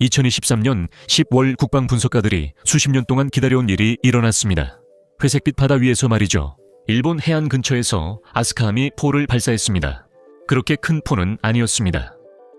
2023년 10월 국방 분석가들이 수십 년 동안 기다려온 일이 일어났습니다. 회색빛 바다 위에서 말이죠. 일본 해안 근처에서 아스카함이 포를 발사했습니다. 그렇게 큰 포는 아니었습니다.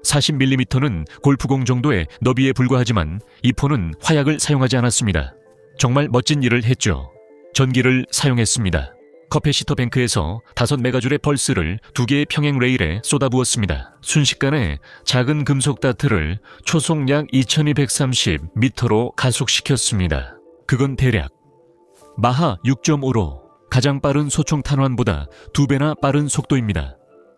40mm는 골프공 정도의 너비에 불과하지만 이 포는 화약을 사용하지 않았습니다. 정말 멋진 일을 했죠. 전기를 사용했습니다. 커패시터 뱅크에서 5메가줄의 펄스를 2개의 평행 레일에 쏟아부었습니다. 순식간에 작은 금속 다트를 초속 약 2230m로 가속시켰습니다. 그건 대략 마하 6.5로 가장 빠른 소총 탄환보다 2배나 빠른 속도입니다.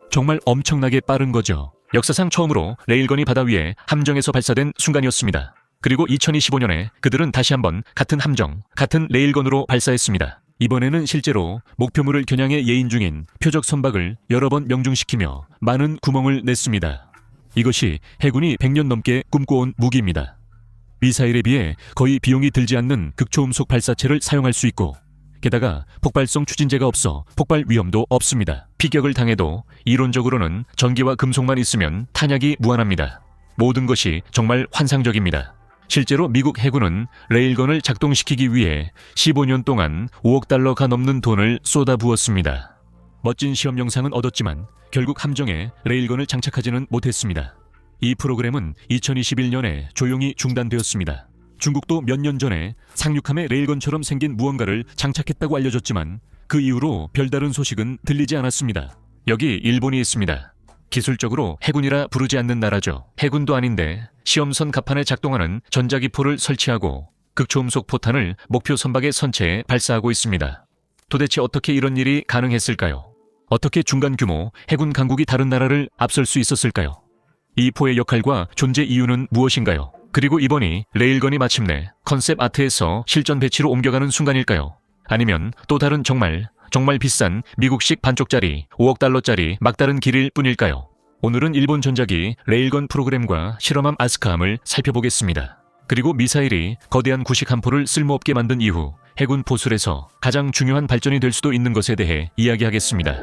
정말 엄청나게 빠른 거죠. 역사상 처음으로 레일건이 바다 위에 함정에서 발사된 순간이었습니다. 그리고 2025년에 그들은 다시 한번 같은 함정, 같은 레일건으로 발사했습니다. 이번에는 실제로 목표물을 겨냥해 예인 중인 표적 선박을 여러 번 명중시키며 많은 구멍을 냈습니다. 이것이 해군이 100년 넘게 꿈꿔온 무기입니다. 미사일에 비해 거의 비용이 들지 않는 극초음속 발사체를 사용할 수 있고 게다가 폭발성 추진제가 없어 폭발 위험도 없습니다. 피격을 당해도 이론적으로는 전기와 금속만 있으면 탄약이 무한합니다. 모든 것이 정말 환상적입니다. 실제로 미국 해군은 레일건을 작동시키기 위해 15년 동안 5억 달러가 넘는 돈을 쏟아부었습니다. 멋진 시험 영상은 얻었지만 결국 함정에 레일건을 장착하지는 못했습니다. 이 프로그램은 2021년에 조용히 중단되었습니다. 중국도 몇 년 전에 상륙함에 레일건처럼 생긴 무언가를 장착했다고 알려졌지만 그 이후로 별다른 소식은 들리지 않았습니다. 여기 일본이 있습니다. 기술적으로 해군이라 부르지 않는 나라죠. 해군도 아닌데 시험선 갑판에 작동하는 전자기포를 설치하고 극초음속 포탄을 목표 선박의 선체에 발사하고 있습니다. 도대체 어떻게 이런 일이 가능했을까요? 어떻게 중간 규모 해군 강국이 다른 나라를 앞설 수 있었을까요? 이 포의 역할과 존재 이유는 무엇인가요? 그리고 이번이 레일건이 마침내 컨셉 아트에서 실전 배치로 옮겨가는 순간일까요? 아니면 또 다른 정말 비싼 미국식 반쪽짜리 5억 달러짜리 막다른 길일 뿐일까요? 오늘은 일본 전작이 레일건 프로그램과 실험함 아스카함을 살펴보겠습니다. 그리고 미사일이 거대한 구식 함포를 쓸모없게 만든 이후 해군 포술에서 가장 중요한 발전이 될 수도 있는 것에 대해 이야기하겠습니다.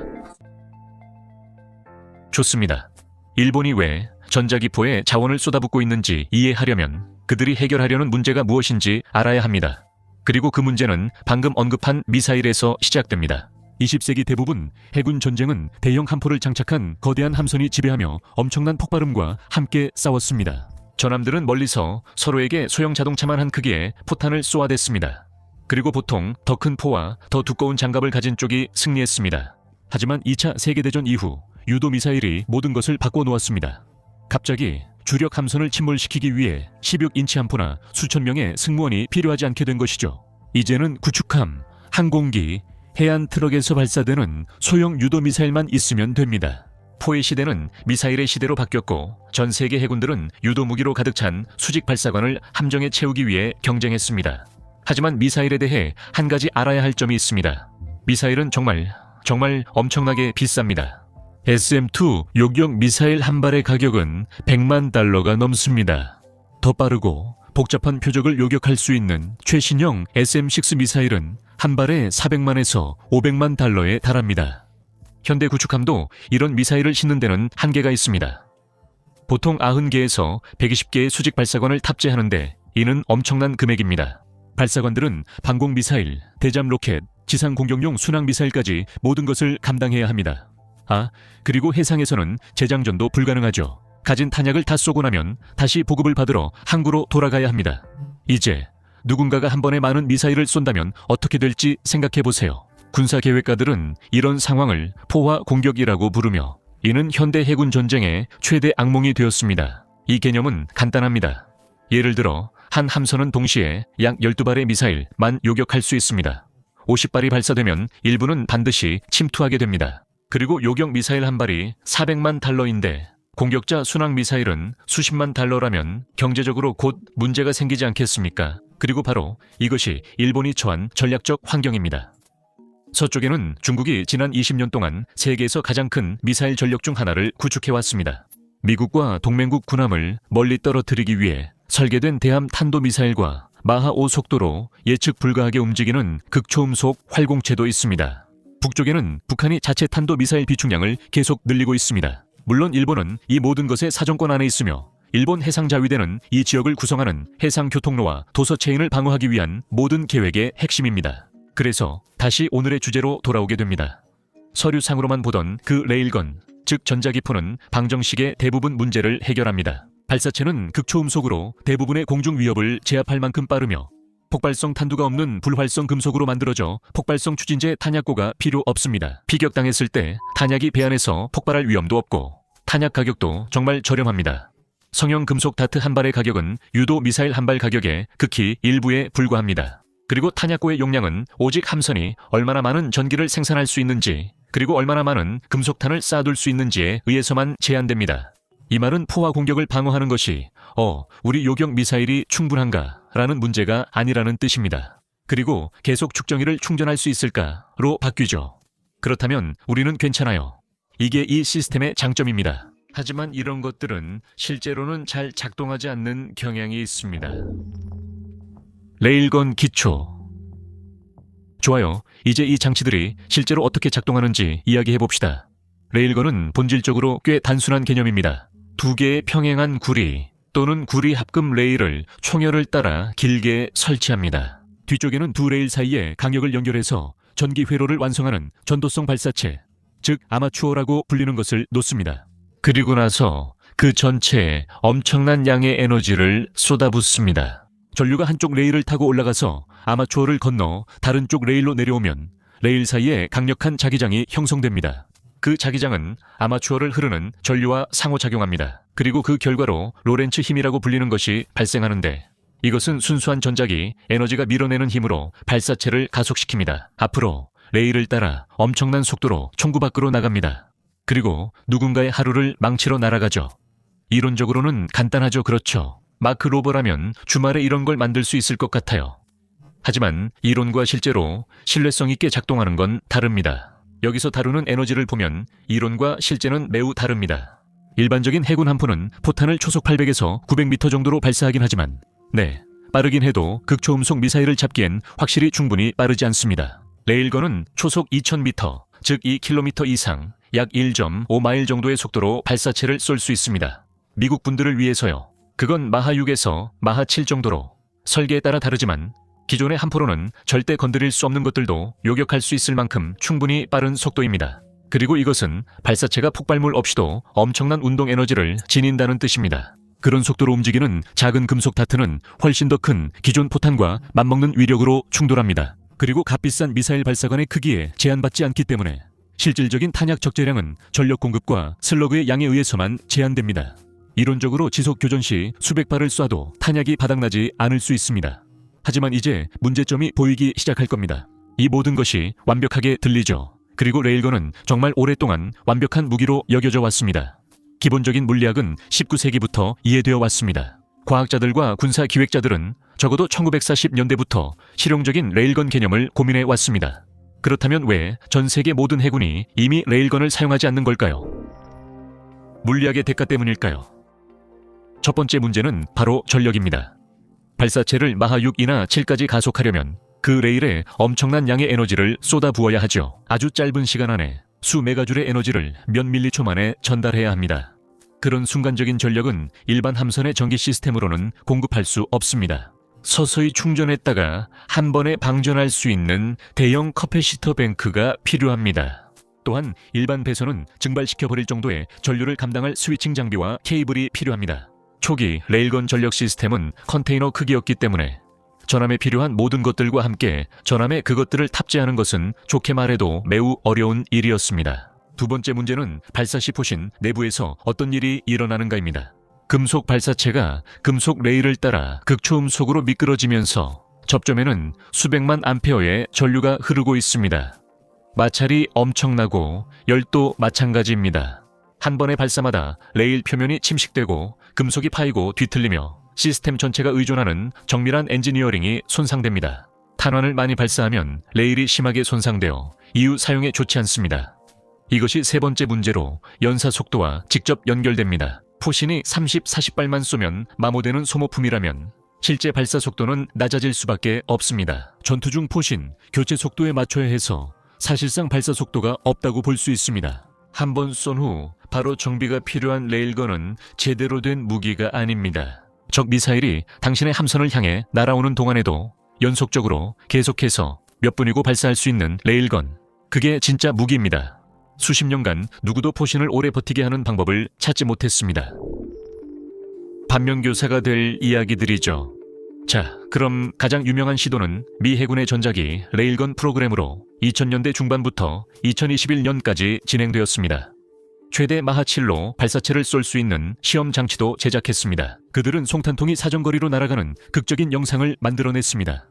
좋습니다. 일본이 왜 전자기포에 자원을 쏟아붓고 있는지 이해하려면 그들이 해결하려는 문제가 무엇인지 알아야 합니다. 그리고 그 문제는 방금 언급한 미사일에서 시작됩니다. 20세기 대부분 해군 전쟁은 대형 함포를 장착한 거대한 함선이 지배하며 엄청난 폭발음과 함께 싸웠습니다. 전함들은 멀리서 서로에게 소형 자동차만 한 크기의 포탄을 쏘아댔습니다. 그리고 보통 더 큰 포와 더 두꺼운 장갑을 가진 쪽이 승리했습니다. 하지만 2차 세계대전 이후 유도 미사일이 모든 것을 바꿔놓았습니다. 갑자기 주력 함선을 침몰시키기 위해 16인치 함포나 수천 명의 승무원이 필요하지 않게 된 것이죠. 이제는 구축함, 항공기, 해안 트럭에서 발사되는 소형 유도 미사일만 있으면 됩니다. 포의 시대는 미사일의 시대로 바뀌었고 전 세계 해군들은 유도 무기로 가득 찬 수직 발사관을 함정에 채우기 위해 경쟁했습니다. 하지만 미사일에 대해 한 가지 알아야 할 점이 있습니다. 미사일은 정말 엄청나게 비쌉니다. SM-2 요격 미사일 한 발의 가격은 100만 달러가 넘습니다. 더 빠르고 복잡한 표적을 요격할 수 있는 최신형 SM-6 미사일은 한 발에 400만에서 500만 달러에 달합니다. 현대 구축함도 이런 미사일을 싣는 데는 한계가 있습니다. 보통 90개에서 120개의 수직 발사관을 탑재하는데 이는 엄청난 금액입니다. 발사관들은 방공 미사일, 대잠 로켓, 지상 공격용 순항 미사일까지 모든 것을 감당해야 합니다. 그리고 해상에서는 재장전도 불가능하죠. 가진 탄약을 다 쏘고 나면 다시 보급을 받으러 항구로 돌아가야 합니다. 이제 누군가가 한 번에 많은 미사일을 쏜다면 어떻게 될지 생각해보세요. 군사계획가들은 이런 상황을 포화 공격이라고 부르며 이는 현대 해군 전쟁의 최대 악몽이 되었습니다. 이 개념은 간단합니다. 예를 들어 한 함선은 동시에 약 12발의 미사일만 요격할 수 있습니다. 50발이 발사되면 일부는 반드시 침투하게 됩니다. 그리고 요격 미사일 한 발이 400만 달러인데 공격자 순항 미사일은 수십만 달러라면 경제적으로 곧 문제가 생기지 않겠습니까? 그리고 바로 이것이 일본이 처한 전략적 환경입니다. 서쪽에는 중국이 지난 20년 동안 세계에서 가장 큰 미사일 전력 중 하나를 구축해왔습니다. 미국과 동맹국 군함을 멀리 떨어뜨리기 위해 설계된 대함 탄도미사일과 마하 5 속도로 예측 불가하게 움직이는 극초음속 활공체도 있습니다. 북쪽에는 북한이 자체 탄도미사일 비축량을 계속 늘리고 있습니다. 물론 일본은 이 모든 것의 사정권 안에 있으며 일본 해상자위대는 이 지역을 구성하는 해상교통로와 도서체인을 방어하기 위한 모든 계획의 핵심입니다. 그래서 다시 오늘의 주제로 돌아오게 됩니다. 서류상으로만 보던 그 레일건, 즉 전자기포는 방정식의 대부분 문제를 해결합니다. 발사체는 극초음속으로 대부분의 공중 위협을 제압할 만큼 빠르며 폭발성 탄두가 없는 불활성 금속으로 만들어져 폭발성 추진제 탄약고가 필요 없습니다. 피격당했을 때 탄약이 배 안에서 폭발할 위험도 없고 탄약 가격도 정말 저렴합니다. 성형 금속 다트 한 발의 가격은 유도 미사일 한 발 가격의 극히 일부에 불과합니다. 그리고 탄약고의 용량은 오직 함선이 얼마나 많은 전기를 생산할 수 있는지, 그리고 얼마나 많은 금속탄을 쌓아둘 수 있는지에 의해서만 제한됩니다. 이 말은 포화 공격을 방어하는 것이 우리 요격 미사일이 충분한가 라는 문제가 아니라는 뜻입니다. 그리고 계속 축정기를 충전할 수 있을까로 바뀌죠. 그렇다면 우리는 괜찮아요. 이게 이 시스템의 장점입니다. 하지만 이런 것들은 실제로는 잘 작동하지 않는 경향이 있습니다. 레일건 기초. 좋아요. 이제 이 장치들이 실제로 어떻게 작동하는지 이야기해봅시다. 레일건은 본질적으로 꽤 단순한 개념입니다. 두 개의 평행한 구리 또는 구리 합금 레일을 총열을 따라 길게 설치합니다. 뒤쪽에는 두 레일 사이에 강력을 연결해서 전기 회로를 완성하는 전도성 발사체, 즉 아마추어라고 불리는 것을 놓습니다. 그리고 나서 그 전체에 엄청난 양의 에너지를 쏟아붓습니다. 전류가 한쪽 레일을 타고 올라가서 아마추어를 건너 다른 쪽 레일로 내려오면 레일 사이에 강력한 자기장이 형성됩니다. 그 자기장은 아마추어를 흐르는 전류와 상호작용합니다. 그리고 그 결과로 로렌츠 힘이라고 불리는 것이 발생하는데, 이것은 순수한 전작이 에너지가 밀어내는 힘으로 발사체를 가속시킵니다. 앞으로 레일을 따라 엄청난 속도로 총구 밖으로 나갑니다. 그리고 누군가의 하루를 망치러 날아가죠. 이론적으로는 간단하죠, 그렇죠? 마크 로버라면 주말에 이런 걸 만들 수 있을 것 같아요. 하지만 이론과 실제로 신뢰성 있게 작동하는 건 다릅니다. 여기서 다루는 에너지를 보면 이론과 실제는 매우 다릅니다. 일반적인 해군 함포는 포탄을 초속 800에서 900m 정도로 발사하긴 하지만 빠르긴 해도 극초음속 미사일을 잡기엔 확실히 충분히 빠르지 않습니다. 레일건은 초속 2000m, 즉 2km 이상, 약 1.5마일 정도의 속도로 발사체를 쏠 수 있습니다. 미국 분들을 위해서요. 그건 마하 6에서 마하 7 정도로, 설계에 따라 다르지만 기존의 함포로는 절대 건드릴 수 없는 것들도 요격할 수 있을 만큼 충분히 빠른 속도입니다. 그리고 이것은 발사체가 폭발물 없이도 엄청난 운동 에너지를 지닌다는 뜻입니다. 그런 속도로 움직이는 작은 금속 다트는 훨씬 더 큰 기존 포탄과 맞먹는 위력으로 충돌합니다. 그리고 값비싼 미사일 발사관의 크기에 제한받지 않기 때문에 실질적인 탄약 적재량은 전력 공급과 슬러그의 양에 의해서만 제한됩니다. 이론적으로 지속 교전 시 수백 발을 쏴도 탄약이 바닥나지 않을 수 있습니다. 하지만 이제 문제점이 보이기 시작할 겁니다. 이 모든 것이 완벽하게 들리죠. 그리고 레일건은 정말 오랫동안 완벽한 무기로 여겨져 왔습니다. 기본적인 물리학은 19세기부터 이해되어 왔습니다. 과학자들과 군사 기획자들은 적어도 1940년대부터 실용적인 레일건 개념을 고민해 왔습니다. 그렇다면 왜 전 세계 모든 해군이 이미 레일건을 사용하지 않는 걸까요? 물리학의 대가 때문일까요? 첫 번째 문제는 바로 전력입니다. 발사체를 마하 6이나 7까지 가속하려면 그 레일에 엄청난 양의 에너지를 쏟아부어야 하죠. 아주 짧은 시간 안에 수 메가줄의 에너지를 몇 밀리초 만에 전달해야 합니다. 그런 순간적인 전력은 일반 함선의 전기 시스템으로는 공급할 수 없습니다. 서서히 충전했다가 한 번에 방전할 수 있는 대형 커패시터 뱅크가 필요합니다. 또한 일반 배선은 증발시켜버릴 정도의 전류를 감당할 스위칭 장비와 케이블이 필요합니다. 초기 레일건 전력 시스템은 컨테이너 크기였기 때문에 전함에 필요한 모든 것들과 함께 전함에 그것들을 탑재하는 것은 좋게 말해도 매우 어려운 일이었습니다. 두 번째 문제는 발사 시 포신 내부에서 어떤 일이 일어나는가입니다. 금속 발사체가 금속 레일을 따라 극초음속으로 미끄러지면서 접점에는 수백만 암페어의 전류가 흐르고 있습니다. 마찰이 엄청나고 열도 마찬가지입니다. 한 번의 발사마다 레일 표면이 침식되고 금속이 파이고 뒤틀리며 시스템 전체가 의존하는 정밀한 엔지니어링이 손상됩니다. 탄환을 많이 발사하면 레일이 심하게 손상되어 이후 사용에 좋지 않습니다. 이것이 세 번째 문제로 연사 속도와 직접 연결됩니다. 포신이 30, 40발만 쏘면 마모되는 소모품이라면 실제 발사 속도는 낮아질 수밖에 없습니다. 전투 중 포신, 교체 속도에 맞춰야 해서 사실상 발사 속도가 없다고 볼 수 있습니다. 한 번 쏜 후 바로 정비가 필요한 레일건은 제대로 된 무기가 아닙니다. 적 미사일이 당신의 함선을 향해 날아오는 동안에도 연속적으로 계속해서 몇 분이고 발사할 수 있는 레일건. 그게 진짜 무기입니다. 수십 년간 누구도 포신을 오래 버티게 하는 방법을 찾지 못했습니다. 반면교사가 될 이야기들이죠. 자, 그럼 가장 유명한 시도는 미 해군의 전작이 레일건 프로그램으로 2000년대 중반부터 2021년까지 진행되었습니다. 최대 마하 7로 발사체를 쏠 수 있는 시험 장치도 제작했습니다. 그들은 송탄통이 사정거리로 날아가는 극적인 영상을 만들어냈습니다.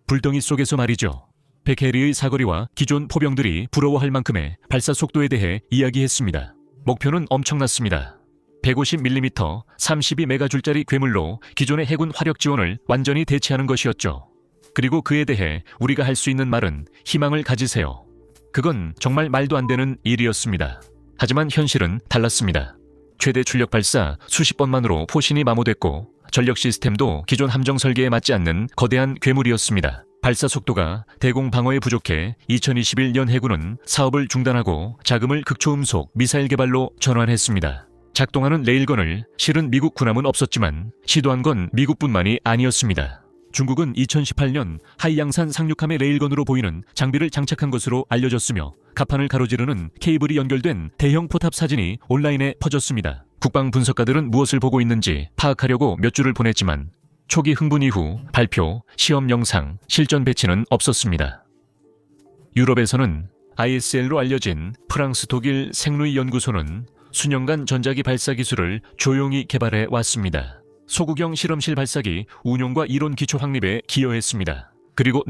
불덩이 속에서 말이죠. 100해리의 사거리와 기존 포병들이 부러워할 만큼의 발사 속도에 대해 이야기했습니다. 목표는 엄청났습니다. 150mm 32메가줄짜리 괴물로 기존의 해군 화력 지원을 완전히 대체하는 것이었죠. 그리고 그에 대해 우리가 할 수 있는 말은 희망을 가지세요. 그건 정말 말도 안 되는 일이었습니다. 하지만 현실은 달랐습니다. 최대 출력 발사 수십 번만으로 포신이 마모됐고 전력 시스템도 기존 함정 설계에 맞지 않는 거대한 괴물이었습니다. 발사 속도가 대공 방어에 부족해 2021년 해군은 사업을 중단하고 자금을 극초음속 미사일 개발로 전환했습니다. 작동하는 레일건을 실은 미국 군함은 없었지만 시도한 건 미국뿐만이 아니었습니다. 중국은 2018년 하이양산 상륙함의 레일건으로 보이는 장비를 장착한 것으로 알려졌으며 갑판을 가로지르는 케이블이 연결된 대형 포탑 사진이 온라인에 퍼졌습니다. 국방 분석가들은 무엇을 보고 있는지 파악하려고 몇 줄을 보냈지만 초기 흥분 이후 발표, 시험 영상, 실전 배치는 없었습니다. 유럽에서는 ISL로 알려진 프랑스 독일 생루이 연구소는 수년간 전자기 발사 기술을 조용히 개발해 왔습니다. 소구경 실험실 발사기 운용과 이론 기초 확립에 기여했습니다. 그리고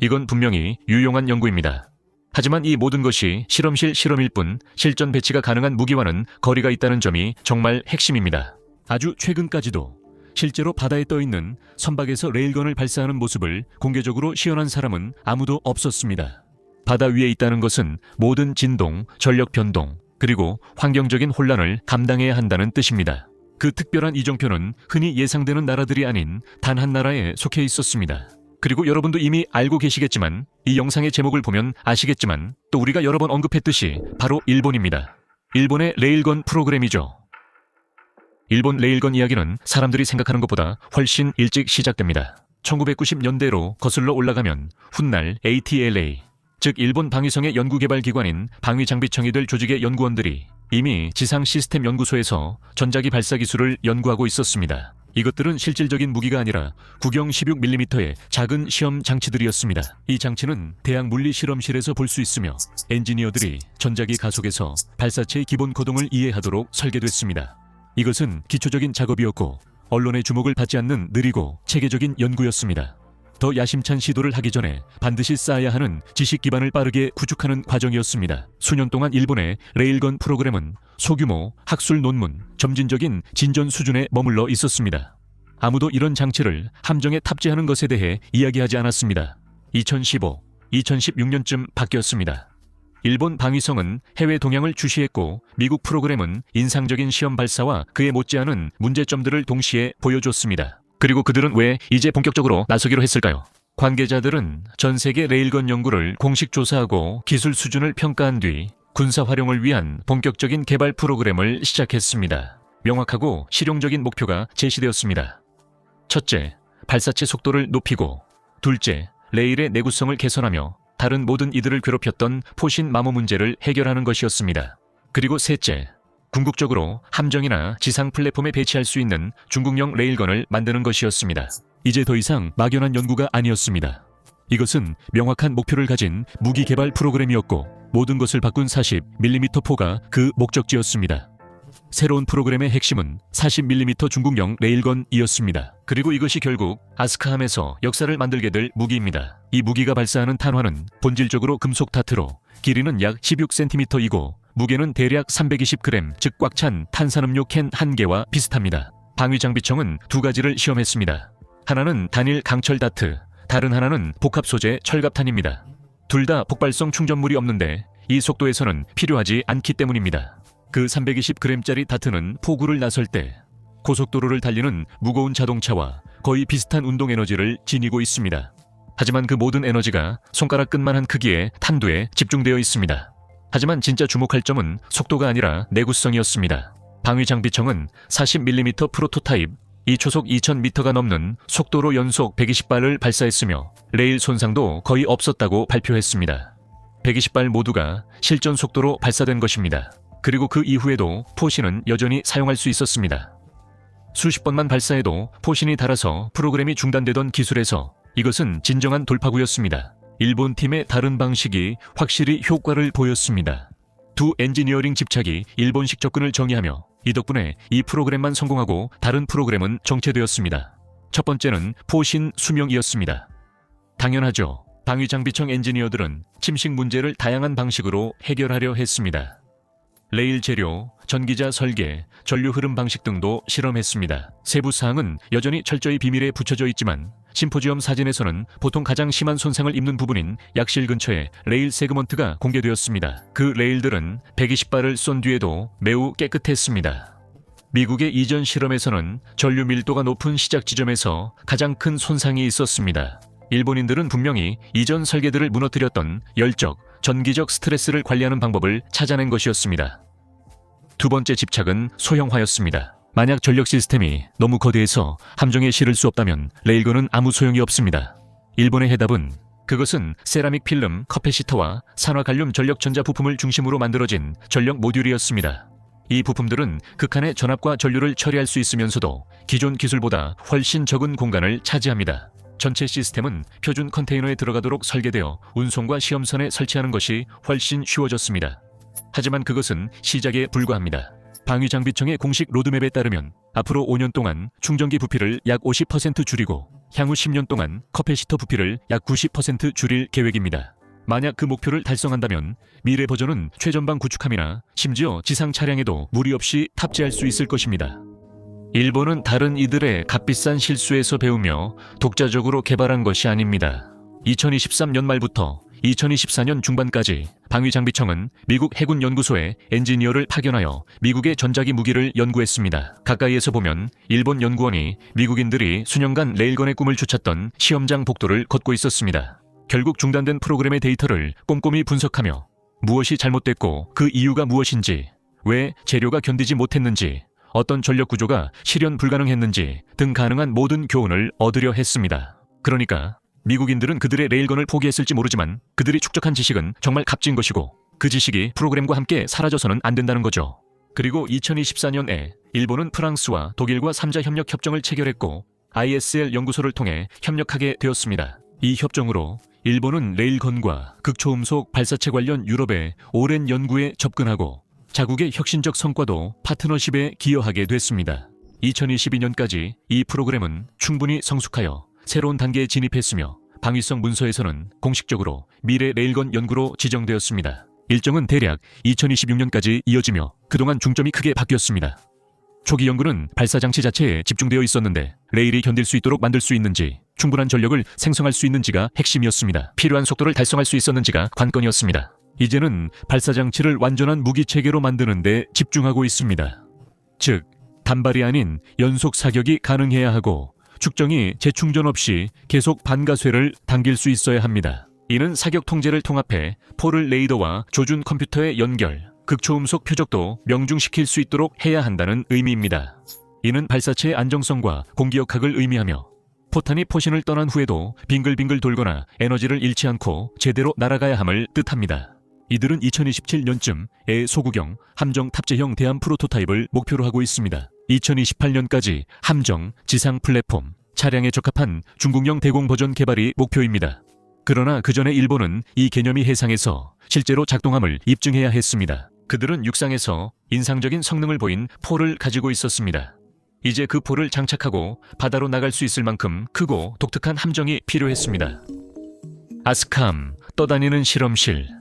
이건 분명히 유용한 연구입니다. 하지만 이 모든 것이 실험실 실험일 뿐 실전 배치가 가능한 무기와는 거리가 있다는 점이 정말 핵심입니다. 아주 최근까지도 실제로 바다에 떠있는 선박에서 레일건을 발사하는 모습을 공개적으로 시연한 사람은 아무도 없었습니다. 바다 위에 있다는 것은 모든 진동, 전력 변동, 그리고 환경적인 혼란을 감당해야 한다는 뜻입니다. 그 특별한 이정표는 흔히 예상되는 나라들이 아닌 단 한 나라에 속해 있었습니다. 그리고 여러분도 이미 알고 계시겠지만 이 영상의 제목을 보면 아시겠지만 또 우리가 여러 번 언급했듯이 바로 일본입니다. 일본의 레일건 프로그램이죠. 일본 레일건 이야기는 사람들이 생각하는 것보다 훨씬 일찍 시작됩니다. 1990년대로 거슬러 올라가면 훗날 ATLA, 즉 일본 방위성의 연구개발기관인 방위장비청이 될 조직의 연구원들이 이미 지상 시스템 연구소에서 전자기 발사 기술을 연구하고 있었습니다. 이것들은 실질적인 무기가 아니라 구경 16mm의 작은 시험 장치들이었습니다. 이 장치는 대학 물리 실험실에서 볼 수 있으며 엔지니어들이 전자기 가속에서 발사체의 기본 거동을 이해하도록 설계됐습니다. 이것은 기초적인 작업이었고 언론의 주목을 받지 않는 느리고 체계적인 연구였습니다. 더 야심찬 시도를 하기 전에 반드시 쌓아야 하는 지식 기반을 빠르게 구축하는 과정이었습니다. 수년 동안 일본의 레일건 프로그램은 소규모 학술 논문, 점진적인 진전 수준에 머물러 있었습니다. 아무도 이런 장치를 함정에 탑재하는 것에 대해 이야기하지 않았습니다. 2015, 2016년쯤 바뀌었습니다. 일본 방위성은 해외 동향을 주시했고 미국 프로그램은 인상적인 시험 발사와 그에 못지않은 문제점들을 동시에 보여줬습니다. 그리고 그들은 왜 이제 본격적으로 나서기로 했을까요? 관계자들은 전 세계 레일건 연구를 공식 조사하고 기술 수준을 평가한 뒤 군사 활용을 위한 본격적인 개발 프로그램을 시작했습니다. 명확하고 실용적인 목표가 제시되었습니다. 첫째, 발사체 속도를 높이고 둘째, 레일의 내구성을 개선하며 다른 모든 이들을 괴롭혔던 포신 마모 문제를 해결하는 것이었습니다. 그리고 셋째, 궁극적으로 함정이나 지상 플랫폼에 배치할 수 있는 중국형 레일건을 만드는 것이었습니다. 이제 더 이상 막연한 연구가 아니었습니다. 이것은 명확한 목표를 가진 무기 개발 프로그램이었고 모든 것을 바꾼 40mm 포가 그 목적지였습니다. 새로운 프로그램의 핵심은 40mm 중국형 레일건이었습니다. 그리고 이것이 결국 아스카함에서 역사를 만들게 될 무기입니다. 이 무기가 발사하는 탄환은 본질적으로 금속 다트로 길이는 약 16cm이고 무게는 대략 320g, 즉 꽉 찬 탄산음료 캔 1개와 비슷합니다. 방위장비청은 두 가지를 시험했습니다. 하나는 단일 강철 다트, 다른 하나는 복합 소재 철갑탄입니다. 둘 다 폭발성 충전물이 없는데 이 속도에서는 필요하지 않기 때문입니다. 그 320g짜리 다트는 포구를 나설 때 고속도로를 달리는 무거운 자동차와 거의 비슷한 운동 에너지를 지니고 있습니다. 하지만 그 모든 에너지가 손가락 끝만한 크기의 탄두에 집중되어 있습니다. 하지만 진짜 주목할 점은 속도가 아니라 내구성이었습니다. 방위장비청은 40mm 프로토타입, 이 초속 2000m가 넘는 속도로 연속 120발을 발사했으며 레일 손상도 거의 없었다고 발표했습니다. 120발 모두가 실전 속도로 발사된 것입니다. 그리고 그 이후에도 포신은 여전히 사용할 수 있었습니다. 수십 번만 발사해도 포신이 닳아서 프로그램이 중단되던 기술에서 이것은 진정한 돌파구였습니다. 일본 팀의 다른 방식이 확실히 효과를 보였습니다. 두 엔지니어링 집착이 일본식 접근을 정의하며 이 덕분에 이 프로그램만 성공하고 다른 프로그램은 정체되었습니다. 첫 번째는 포신 수명이었습니다. 당연하죠. 방위장비청 엔지니어들은 침식 문제를 다양한 방식으로 해결하려 했습니다. 레일 재료, 전기자 설계, 전류 흐름 방식 등도 실험했습니다. 세부 사항은 여전히 철저히 비밀에 붙여져 있지만 심포지엄 사진에서는 보통 가장 심한 손상을 입는 부분인 약실 근처에 레일 세그먼트가 공개되었습니다. 그 레일들은 120발을 쏜 뒤에도 매우 깨끗했습니다. 미국의 이전 실험에서는 전류 밀도가 높은 시작 지점에서 가장 큰 손상이 있었습니다. 일본인들은 분명히 이전 설계들을 무너뜨렸던 열적, 전기적 스트레스를 관리하는 방법을 찾아낸 것이었습니다. 두 번째 집착은 소형화였습니다. 만약 전력 시스템이 너무 거대해서 함정에 실을 수 없다면 레일건은 아무 소용이 없습니다. 일본의 해답은 그것은 세라믹 필름, 커패시터와 산화갈륨 전력 전자 부품을 중심으로 만들어진 전력 모듈이었습니다. 이 부품들은 극한의 전압과 전류를 처리할 수 있으면서도 기존 기술보다 훨씬 적은 공간을 차지합니다. 전체 시스템은 표준 컨테이너에 들어가도록 설계되어 운송과 시험선에 설치하는 것이 훨씬 쉬워졌습니다. 하지만 그것은 시작에 불과합니다. 방위장비청의 공식 로드맵에 따르면 앞으로 5년 동안 충전기 부피를 약 50% 줄이고 향후 10년 동안 커패시터 부피를 약 90% 줄일 계획입니다. 만약 그 목표를 달성한다면 미래 버전은 최전방 구축함이나 심지어 지상 차량에도 무리 없이 탑재할 수 있을 것입니다. 일본은 다른 이들의 값비싼 실수에서 배우며 독자적으로 개발한 것이 아닙니다. 2023년 말부터 2024년 중반까지 방위장비청은 미국 해군연구소에 엔지니어를 파견하여 미국의 전자기 무기를 연구했습니다. 가까이에서 보면 일본 연구원이 미국인들이 수년간 레일건의 꿈을 쫓았던 시험장 복도를 걷고 있었습니다. 결국 중단된 프로그램의 데이터를 꼼꼼히 분석하며 무엇이 잘못됐고 그 이유가 무엇인지, 왜 재료가 견디지 못했는지, 어떤 전력 구조가 실현 불가능했는지 등 가능한 모든 교훈을 얻으려 했습니다. 그러니까 미국인들은 그들의 레일건을 포기했을지 모르지만 그들이 축적한 지식은 정말 값진 것이고 그 지식이 프로그램과 함께 사라져서는 안 된다는 거죠. 그리고 2024년에 일본은 프랑스와 독일과 3자 협력 협정을 체결했고 ISL 연구소를 통해 협력하게 되었습니다. 이 협정으로 일본은 레일건과 극초음속 발사체 관련 유럽의 오랜 연구에 접근하고 자국의 혁신적 성과도 파트너십에 기여하게 됐습니다. 2022년까지 이 프로그램은 충분히 성숙하여 새로운 단계에 진입했으며 방위성 문서에서는 공식적으로 미래 레일건 연구로 지정되었습니다. 일정은 대략 2026년까지 이어지며 그동안 중점이 크게 바뀌었습니다. 초기 연구는 발사장치 자체에 집중되어 있었는데 레일이 견딜 수 있도록 만들 수 있는지, 충분한 전력을 생성할 수 있는지가 핵심이었습니다. 필요한 속도를 달성할 수 있었는지가 관건이었습니다. 이제는 발사장치를 완전한 무기체계로 만드는 데 집중하고 있습니다. 즉, 단발이 아닌 연속 사격이 가능해야 하고 축정이 재충전 없이 계속 반가쇠를 당길 수 있어야 합니다. 이는 사격 통제를 통합해 포를 레이더와 조준 컴퓨터의 연결, 극초음속 표적도 명중시킬 수 있도록 해야 한다는 의미입니다. 이는 발사체의 안정성과 공기역학을 의미하며 포탄이 포신을 떠난 후에도 빙글빙글 돌거나 에너지를 잃지 않고 제대로 날아가야 함을 뜻합니다. 이들은 2027년쯤에 소구경 함정 탑재형 대함 프로토타입을 목표로 하고 있습니다. 2028년까지 함정, 지상 플랫폼, 차량에 적합한 중국형 대공 버전 개발이 목표입니다. 그러나 그 전에 일본은 이 개념이 해상에서 실제로 작동함을 입증해야 했습니다. 그들은 육상에서 인상적인 성능을 보인 포를 가지고 있었습니다. 이제 그 포를 장착하고 바다로 나갈 수 있을 만큼 크고 독특한 함정이 필요했습니다. 아스카함, 떠다니는 실험실.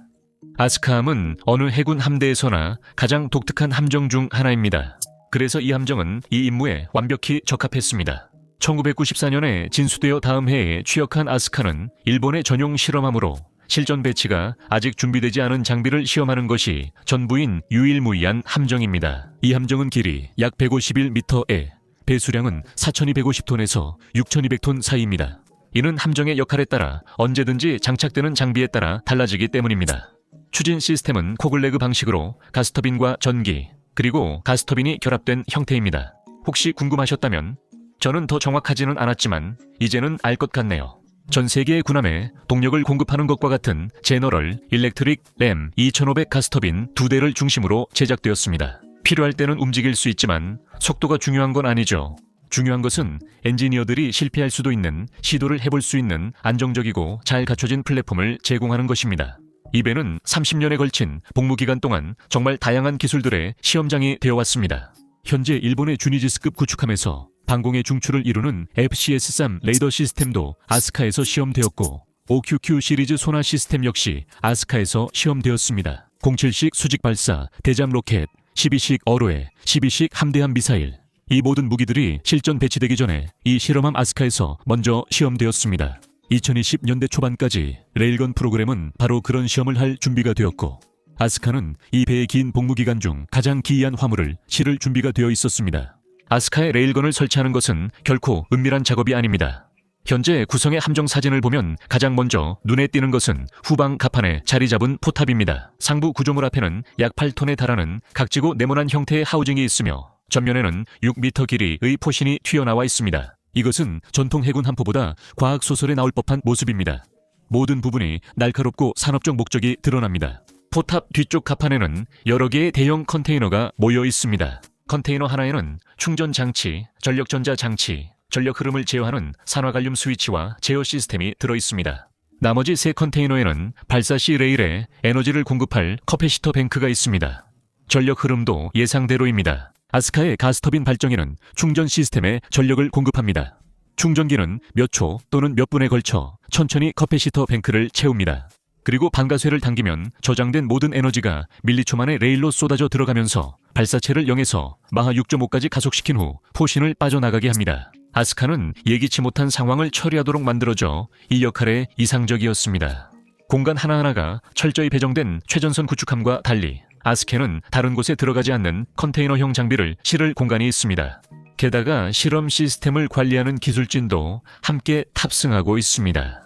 아스카함은 어느 해군 함대에서나 가장 독특한 함정 중 하나입니다. 그래서 이 함정은 이 임무에 완벽히 적합했습니다. 1994년에 진수되어 다음 해에 취역한 아스카는 일본의 전용 실험함으로 실전 배치가 아직 준비되지 않은 장비를 시험하는 것이 전부인 유일무이한 함정입니다. 이 함정은 길이 약 151m에 배수량은 4,250톤에서 6,200톤 사이입니다. 이는 함정의 역할에 따라 언제든지 장착되는 장비에 따라 달라지기 때문입니다. 추진 시스템은 코글레그 방식으로 가스터빈과 전기, 그리고 가스터빈이 결합된 형태입니다. 혹시 궁금하셨다면 저는 더 정확하지는 않았지만 이제는 알 것 같네요. 전 세계의 군함에 동력을 공급하는 것과 같은 제너럴 일렉트릭 램 2500 가스터빈 2대를 중심으로 제작되었습니다. 필요할 때는 움직일 수 있지만 속도가 중요한 건 아니죠. 중요한 것은 엔지니어들이 실패할 수도 있는 시도를 해볼 수 있는 안정적이고 잘 갖춰진 플랫폼을 제공하는 것입니다. 이 배는 30년에 걸친 복무 기간 동안 정말 다양한 기술들의 시험장이 되어왔습니다. 현재 일본의 주니지스급 구축함에서 방공의 중추를 이루는 FCS-3 레이더 시스템도 아스카에서 시험되었고 OQQ 시리즈 소나 시스템 역시 아스카에서 시험되었습니다. 07식 수직 발사, 대잠 로켓, 12식 어로에, 12식 함대함 미사일, 이 모든 무기들이 실전 배치되기 전에 이 실험함 아스카에서 먼저 시험되었습니다. 2020년대 초반까지 레일건 프로그램은 바로 그런 시험을 할 준비가 되었고 아스카는 이 배의 긴 복무 기간 중 가장 기이한 화물을 실을 준비가 되어 있었습니다. 아스카의 레일건을 설치하는 것은 결코 은밀한 작업이 아닙니다. 현재 구성의 함정 사진을 보면 가장 먼저 눈에 띄는 것은 후방 갑판에 자리 잡은 포탑입니다. 상부 구조물 앞에는 약 8톤에 달하는 각지고 네모난 형태의 하우징이 있으며 전면에는 6m 길이의 포신이 튀어나와 있습니다. 이것은 전통 해군 함포보다 과학소설에 나올 법한 모습입니다. 모든 부분이 날카롭고 산업적 목적이 드러납니다. 포탑 뒤쪽 갑판에는 여러 개의 대형 컨테이너가 모여 있습니다. 컨테이너 하나에는 충전 장치, 전력 전자 장치, 전력 흐름을 제어하는 산화갈륨 스위치와 제어 시스템이 들어 있습니다. 나머지 세 컨테이너에는 발사 시 레일에 에너지를 공급할 커패시터 뱅크가 있습니다. 전력 흐름도 예상대로입니다. 아스카의 가스터빈 발전기는 충전 시스템에 전력을 공급합니다. 충전기는 몇 초 또는 몇 분에 걸쳐 천천히 커패시터 뱅크를 채웁니다. 그리고 반가쇠를 당기면 저장된 모든 에너지가 밀리초 만에 레일로 쏟아져 들어가면서 발사체를 0에서 마하 6.5까지 가속시킨 후 포신을 빠져나가게 합니다. 아스카는 예기치 못한 상황을 처리하도록 만들어져 이 역할에 이상적이었습니다. 공간 하나하나가 철저히 배정된 최전선 구축함과 달리 아스카는 다른 곳에 들어가지 않는 컨테이너형 장비를 실을 공간이 있습니다. 게다가 실험 시스템을 관리하는 기술진도 함께 탑승하고 있습니다.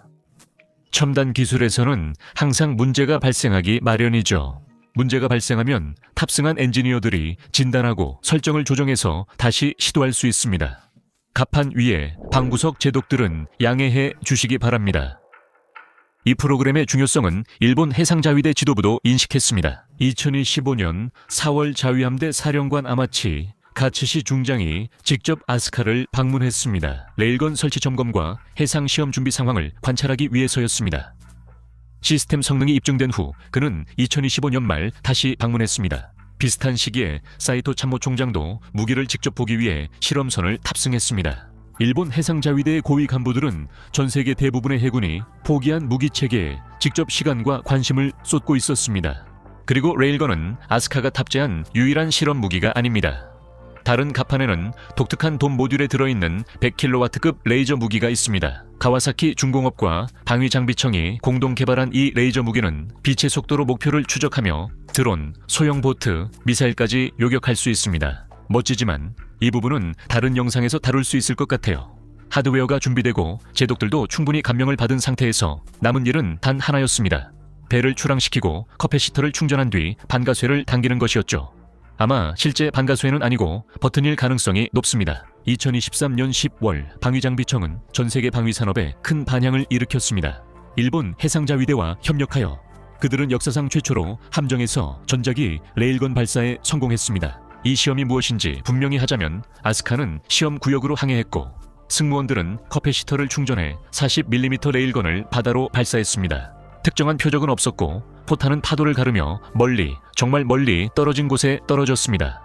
첨단 기술에서는 항상 문제가 발생하기 마련이죠. 문제가 발생하면 탑승한 엔지니어들이 진단하고 설정을 조정해서 다시 시도할 수 있습니다. 갑판 위에 방구석 제독들은 양해해 주시기 바랍니다. 이 프로그램의 중요성은 일본 해상자위대 지도부도 인식했습니다. 2025년 4월 자위함대 사령관 아마치 가츠시 중장이 직접 아스카를 방문했습니다. 레일건 설치 점검과 해상 시험 준비 상황을 관찰하기 위해서였습니다. 시스템 성능이 입증된 후 그는 2025년 말 다시 방문했습니다. 비슷한 시기에 사이토 참모총장도 무기를 직접 보기 위해 실험선을 탑승했습니다. 일본 해상자위대의 고위 간부들은 전 세계 대부분의 해군이 포기한 무기 체계에 직접 시간과 관심을 쏟고 있었습니다. 그리고 레일건은 아스카가 탑재한 유일한 실험 무기가 아닙니다. 다른 갑판에는 독특한 돔 모듈에 들어있는 100kW급 레이저 무기가 있습니다. 가와사키 중공업과 방위장비청이 공동 개발한 이 레이저 무기는 빛의 속도로 목표를 추적하며 드론, 소형 보트, 미사일까지 요격할 수 있습니다. 멋지지만 이 부분은 다른 영상에서 다룰 수 있을 것 같아요. 하드웨어가 준비되고 제독들도 충분히 감명을 받은 상태에서 남은 일은 단 하나였습니다. 배를 출항시키고 커패시터를 충전한 뒤 반가쇠를 당기는 것이었죠. 아마 실제 반가쇠는 아니고 버튼일 가능성이 높습니다. 2023년 10월 방위장비청은 전세계 방위산업에 큰 반향을 일으켰습니다. 일본 해상자위대와 협력하여 그들은 역사상 최초로 함정에서 전자기 레일건 발사에 성공했습니다. 이 시험이 무엇인지 분명히 하자면 아스카는 시험 구역으로 항해했고 승무원들은 커패시터를 충전해 40mm 레일건을 바다로 발사했습니다. 특정한 표적은 없었고 포탄은 파도를 가르며 멀리, 정말 멀리 떨어진 곳에 떨어졌습니다.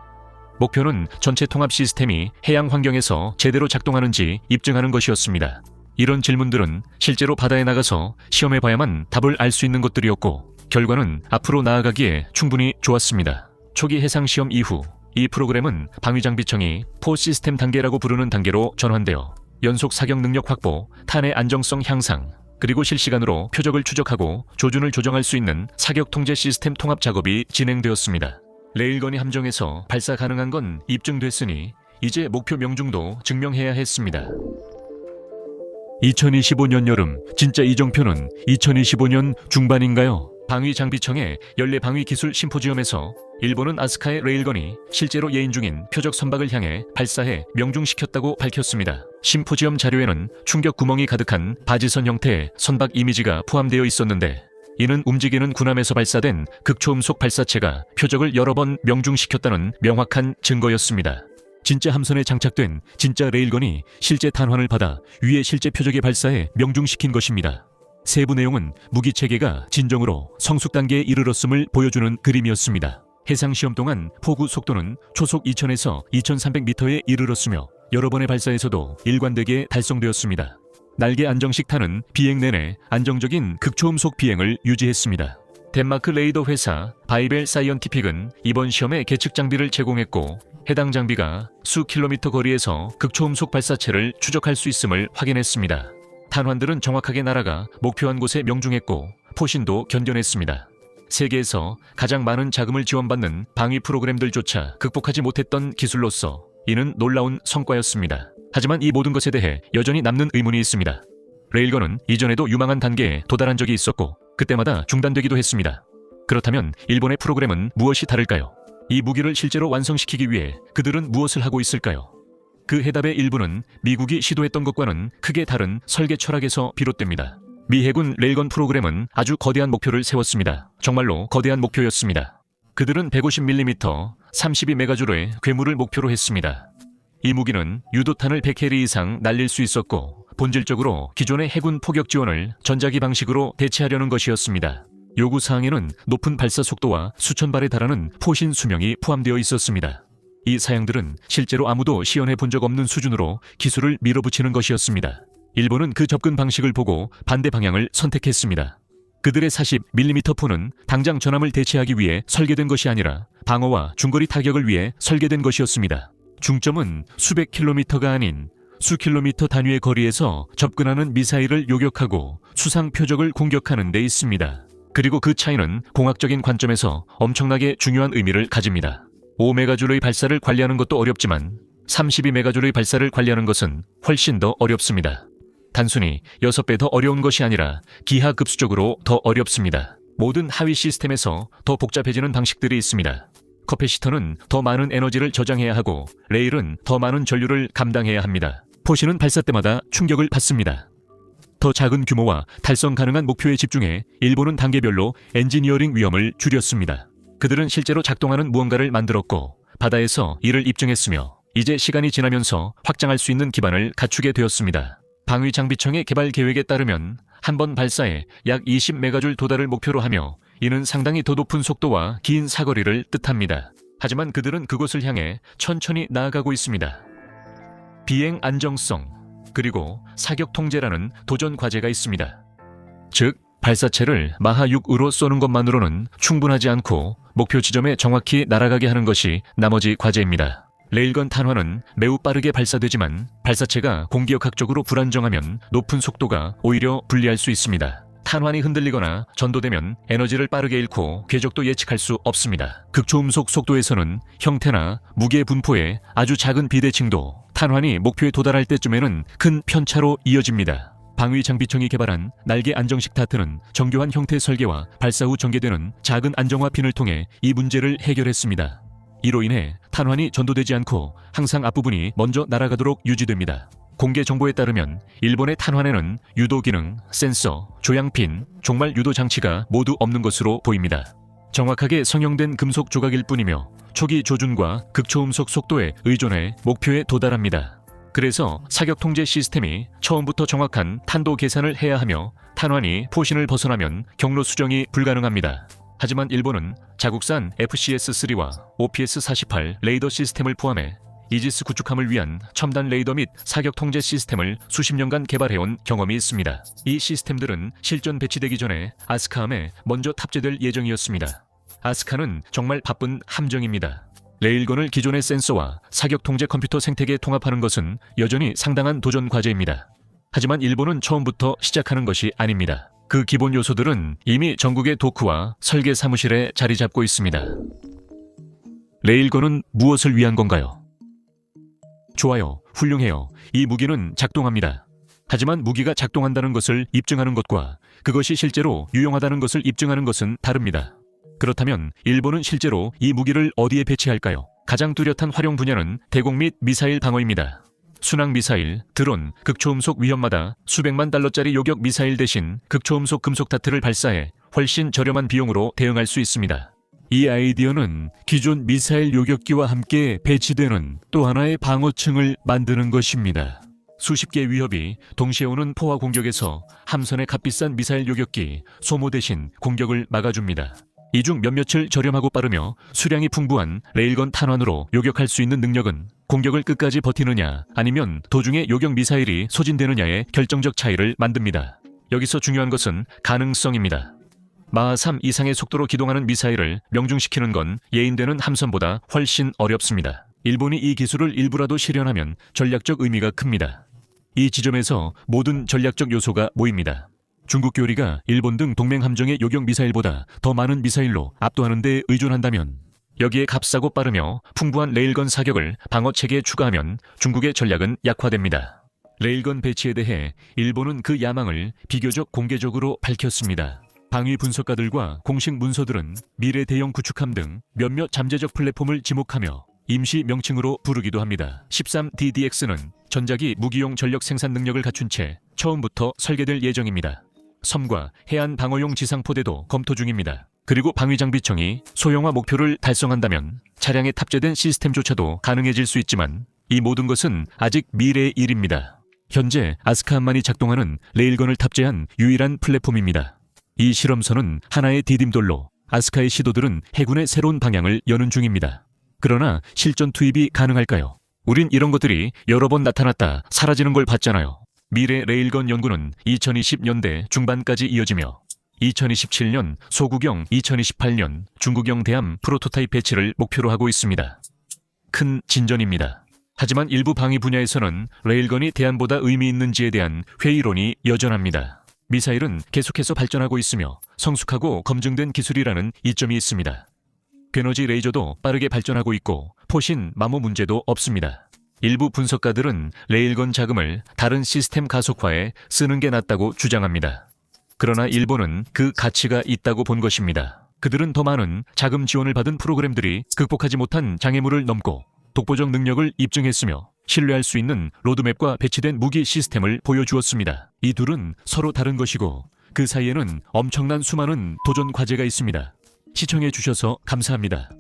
목표는 전체 통합 시스템이 해양 환경에서 제대로 작동하는지 입증하는 것이었습니다. 이런 질문들은 실제로 바다에 나가서 시험해봐야만 답을 알 수 있는 것들이었고 결과는 앞으로 나아가기에 충분히 좋았습니다. 초기 해상 시험 이후 이 프로그램은 방위장비청이 포 시스템 단계라고 부르는 단계로 전환되어 연속 사격 능력 확보, 탄의 안정성 향상, 그리고 실시간으로 표적을 추적하고 조준을 조정할 수 있는 사격 통제 시스템 통합 작업이 진행되었습니다. 레일건이 함정에서 발사 가능한 건 입증됐으니 이제 목표 명중도 증명해야 했습니다. 2025년 여름, 진짜 이정표는 2025년 중반인가요? 방위장비청의 연례방위기술 심포지엄에서 일본은 아스카의 레일건이 실제로 예인 중인 표적 선박을 향해 발사해 명중시켰다고 밝혔습니다. 심포지엄 자료에는 충격 구멍이 가득한 바지선 형태의 선박 이미지가 포함되어 있었는데, 이는 움직이는 군함에서 발사된 극초음속 발사체가 표적을 여러 번 명중시켰다는 명확한 증거였습니다. 진짜 함선에 장착된 진짜 레일건이 실제 탄환을 받아 위에 실제 표적에 발사해 명중시킨 것입니다. 세부 내용은 무기 체계가 진정으로 성숙 단계에 이르렀음을 보여주는 그림이었습니다. 해상 시험 동안 포구 속도는 초속 2000에서 2300m에 이르렀으며 여러 번의 발사에서도 일관되게 달성되었습니다. 날개 안정식 탄은 비행 내내 안정적인 극초음속 비행을 유지했습니다. 덴마크 레이더 회사 바이벨 사이언티픽은 이번 시험에 계측 장비를 제공했고, 해당 장비가 수 킬로미터 거리에서 극초음속 발사체를 추적할 수 있음을 확인했습니다. 탄환들은 정확하게 날아가 목표한 곳에 명중했고 포신도 견뎌냈습니다. 세계에서 가장 많은 자금을 지원받는 방위 프로그램들조차 극복하지 못했던 기술로서 이는 놀라운 성과였습니다. 하지만 이 모든 것에 대해 여전히 남는 의문이 있습니다. 레일건은 이전에도 유망한 단계에 도달한 적이 있었고 그때마다 중단되기도 했습니다. 그렇다면 일본의 프로그램은 무엇이 다를까요? 이 무기를 실제로 완성시키기 위해 그들은 무엇을 하고 있을까요? 그 해답의 일부는 미국이 시도했던 것과는 크게 다른 설계 철학에서 비롯됩니다. 미 해군 레일건 프로그램은 아주 거대한 목표를 세웠습니다. 정말로 거대한 목표였습니다. 그들은 150mm, 32메가줄의 괴물을 목표로 했습니다. 이 무기는 유도탄을 100해리 이상 날릴 수 있었고 본질적으로 기존의 해군 포격 지원을 전자기 방식으로 대체하려는 것이었습니다. 요구사항에는 높은 발사 속도와 수천 발에 달하는 포신 수명이 포함되어 있었습니다. 이 사양들은 실제로 아무도 시연해 본 적 없는 수준으로 기술을 밀어붙이는 것이었습니다. 일본은 그 접근 방식을 보고 반대 방향을 선택했습니다. 그들의 40mm 포는 당장 전함을 대체하기 위해 설계된 것이 아니라 방어와 중거리 타격을 위해 설계된 것이었습니다. 중점은 수백 킬로미터가 아닌 수 킬로미터 단위의 거리에서 접근하는 미사일을 요격하고 수상 표적을 공격하는 데 있습니다. 그리고 그 차이는 공학적인 관점에서 엄청나게 중요한 의미를 가집니다. 5메가줄의 발사를 관리하는 것도 어렵지만 32메가줄의 발사를 관리하는 것은 훨씬 더 어렵습니다. 단순히 6배 더 어려운 것이 아니라 기하급수적으로 더 어렵습니다. 모든 하위 시스템에서 더 복잡해지는 방식들이 있습니다. 커패시터는 더 많은 에너지를 저장해야 하고 레일은 더 많은 전류를 감당해야 합니다. 포신은 발사 때마다 충격을 받습니다. 더 작은 규모와 달성 가능한 목표에 집중해 일본은 단계별로 엔지니어링 위험을 줄였습니다. 그들은 실제로 작동하는 무언가를 만들었고 바다에서 이를 입증했으며 이제 시간이 지나면서 확장할 수 있는 기반을 갖추게 되었습니다. 방위장비청의 개발 계획에 따르면 한 번 발사에 약 20메가줄 도달을 목표로 하며 이는 상당히 더 높은 속도와 긴 사거리를 뜻합니다. 하지만 그들은 그곳을 향해 천천히 나아가고 있습니다. 비행 안정성 그리고 사격 통제라는 도전 과제가 있습니다. 즉 발사체를 마하 6으로 쏘는 것만으로는 충분하지 않고 목표 지점에 정확히 날아가게 하는 것이 나머지 과제입니다. 레일건 탄환은 매우 빠르게 발사되지만 발사체가 공기역학적으로 불안정하면 높은 속도가 오히려 불리할 수 있습니다. 탄환이 흔들리거나 전도되면 에너지를 빠르게 잃고 궤적도 예측할 수 없습니다. 극초음속 속도에서는 형태나 무게 분포의 아주 작은 비대칭도 탄환이 목표에 도달할 때쯤에는 큰 편차로 이어집니다. 방위장비청이 개발한 날개 안정식 타트는 정교한 형태 설계와 발사 후 전개되는 작은 안정화 핀을 통해 이 문제를 해결했습니다. 이로 인해 탄환이 전도되지 않고 항상 앞부분이 먼저 날아가도록 유지됩니다. 공개 정보에 따르면 일본의 탄환에는 유도 기능, 센서, 조향핀, 종말 유도 장치가 모두 없는 것으로 보입니다. 정확하게 성형된 금속 조각일 뿐이며 초기 조준과 극초음속 속도에 의존해 목표에 도달합니다. 그래서 사격 통제 시스템이 처음부터 정확한 탄도 계산을 해야 하며 탄환이 포신을 벗어나면 경로 수정이 불가능합니다. 하지만 일본은 자국산 FCS-3와 OPS-48 레이더 시스템을 포함해 이지스 구축함을 위한 첨단 레이더 및 사격 통제 시스템을 수십 년간 개발해온 경험이 있습니다. 이 시스템들은 실전 배치되기 전에 아스카함에 먼저 탑재될 예정이었습니다. 아스카는 정말 바쁜 함정입니다. 레일건을 기존의 센서와 사격 통제 컴퓨터 생태계에 통합하는 것은 여전히 상당한 도전 과제입니다. 하지만 일본은 처음부터 시작하는 것이 아닙니다. 그 기본 요소들은 이미 전국의 도크와 설계 사무실에 자리 잡고 있습니다. 레일건은 무엇을 위한 건가요? 좋아요, 훌륭해요. 이 무기는 작동합니다. 하지만 무기가 작동한다는 것을 입증하는 것과 그것이 실제로 유용하다는 것을 입증하는 것은 다릅니다. 그렇다면 일본은 실제로 이 무기를 어디에 배치할까요? 가장 뚜렷한 활용 분야는 대공 및 미사일 방어입니다. 순항 미사일, 드론, 극초음속 위험마다 수백만 달러짜리 요격 미사일 대신 극초음속 금속 다트를 발사해 훨씬 저렴한 비용으로 대응할 수 있습니다. 이 아이디어는 기존 미사일 요격기와 함께 배치되는 또 하나의 방어층을 만드는 것입니다. 수십 개의 위협이 동시에 오는 포화 공격에서 함선의 값비싼 미사일 요격기, 소모 대신 공격을 막아줍니다. 이 중 몇몇을 저렴하고 빠르며 수량이 풍부한 레일건 탄환으로 요격할 수 있는 능력은 공격을 끝까지 버티느냐 아니면 도중에 요격 미사일이 소진되느냐의 결정적 차이를 만듭니다. 여기서 중요한 것은 가능성입니다. 마하 3 이상의 속도로 기동하는 미사일을 명중시키는 건 예인되는 함선보다 훨씬 어렵습니다. 일본이 이 기술을 일부라도 실현하면 전략적 의미가 큽니다. 이 지점에서 모든 전략적 요소가 모입니다. 중국 교리가 일본 등 동맹 함정의 요격 미사일보다 더 많은 미사일로 압도하는 데 의존한다면 여기에 값싸고 빠르며 풍부한 레일건 사격을 방어 체계에 추가하면 중국의 전략은 약화됩니다. 레일건 배치에 대해 일본은 그 야망을 비교적 공개적으로 밝혔습니다. 방위 분석가들과 공식 문서들은 미래 대형 구축함 등 몇몇 잠재적 플랫폼을 지목하며 임시 명칭으로 부르기도 합니다. 13DDX는 전자기 무기용 전력 생산 능력을 갖춘 채 처음부터 설계될 예정입니다. 섬과 해안 방어용 지상포대도 검토 중입니다. 그리고 방위장비청이 소형화 목표를 달성한다면 차량에 탑재된 시스템조차도 가능해질 수 있지만 이 모든 것은 아직 미래의 일입니다. 현재 아스카함만이 작동하는 레일건을 탑재한 유일한 플랫폼입니다. 이 실험선은 하나의 디딤돌로 아스카의 시도들은 해군의 새로운 방향을 여는 중입니다. 그러나 실전 투입이 가능할까요? 우린 이런 것들이 여러 번 나타났다 사라지는 걸 봤잖아요. 미래 레일건 연구는 2020년대 중반까지 이어지며 2027년 소구경, 2028년 중구경 대함 프로토타입 배치를 목표로 하고 있습니다. 큰 진전입니다. 하지만 일부 방위 분야에서는 레일건이 대안보다 의미 있는지에 대한 회의론이 여전합니다. 미사일은 계속해서 발전하고 있으며 성숙하고 검증된 기술이라는 이점이 있습니다. 괴너지 레이저도 빠르게 발전하고 있고 포신, 마모 문제도 없습니다. 일부 분석가들은 레일건 자금을 다른 시스템 가속화에 쓰는 게 낫다고 주장합니다. 그러나 일본은 그 가치가 있다고 본 것입니다. 그들은 더 많은 자금 지원을 받은 프로그램들이 극복하지 못한 장애물을 넘고 독보적 능력을 입증했으며 신뢰할 수 있는 로드맵과 배치된 무기 시스템을 보여주었습니다. 이 둘은 서로 다른 것이고 그 사이에는 엄청난 수많은 도전 과제가 있습니다. 시청해 주셔서 감사합니다.